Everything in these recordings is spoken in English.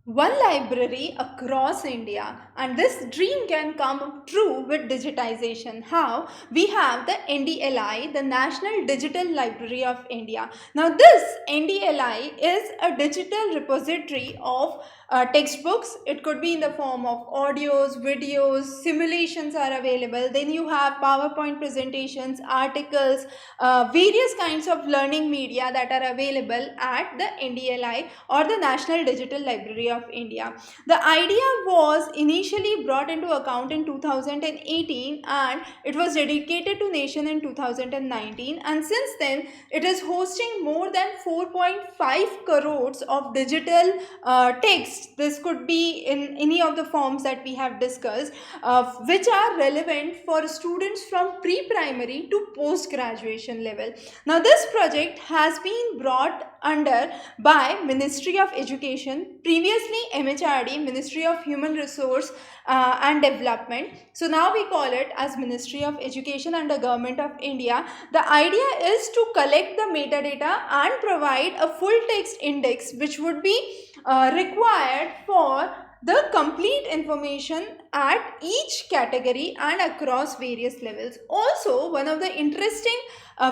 one library across India, and this dream can come true with digitization. How? We have the NDLI, the National Digital Library of India. Now this NDLI is a digital repository of textbooks. It could be in the form of audios, videos, simulations are available. Then you have PowerPoint presentations, articles, various kinds of learning media that are available at the NDLI or the National Digital Library of India. The idea was initially brought into account in 2018 and it was dedicated to nation in 2019, and since then it is hosting more than 4.5 crores of digital text. This could be in any of the forms that we have discussed, which are relevant for students from pre-primary to post-graduation level. Now this project has been brought under by Ministry of Education, previously MHRD, Ministry of Human Resource and Development. So now we call it as Ministry of Education under Government of India. The idea is to collect the metadata and provide a full text index which would be required for the complete information at each category and across various levels. Also, one of the interesting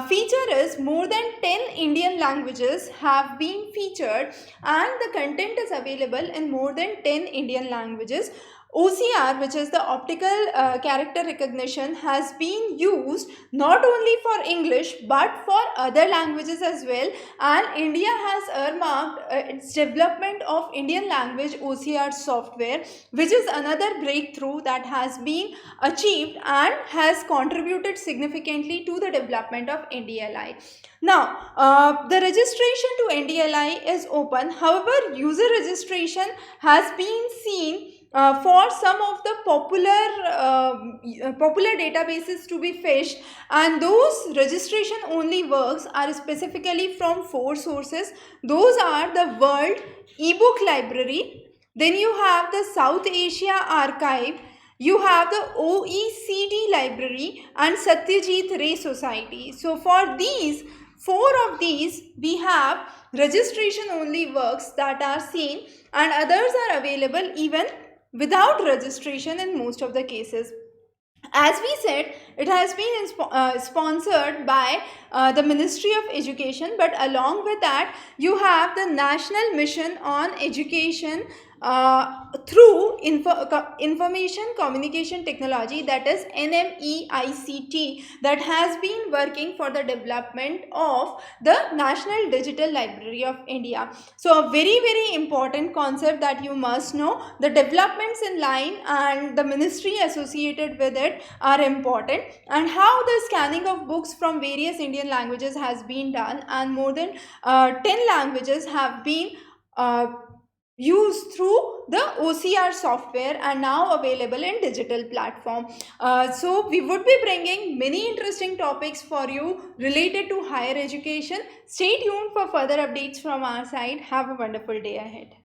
feature is more than 10 Indian languages have been featured, and the content is available in more than 10 Indian languages. OCR, which is the optical character recognition, has been used not only for English but for other languages as well, and India has earmarked its development of Indian language OCR software, which is another breakthrough that has been achieved and has contributed significantly to the development of NDLI. Now, the registration to NDLI is open. However, user registration has been seen for some of the popular databases to be fetched, and those registration only works are specifically from 4 sources. Those are the World eBook Library, then you have the South Asia Archive, you have the OECD Library, and Satyajit Ray Society. So for these 4 of these, we have registration only works that are seen, and others are available even without registration in most of the cases. As we said, it has been sponsored by the Ministry of Education, but along with that you have the National Mission on Education through Information Communication Technology, that is NMEICT, that has been working for the development of the National Digital Library of India. So a very important concept that you must know. The developments in line and the ministry associated with it are important, and how the scanning of books from various Indian languages has been done, and more than 10 languages have been used through the OCR software and now available in digital platform. So we would be bringing many interesting topics for you related to higher education. Stay tuned for further updates from our side. Have a wonderful day ahead.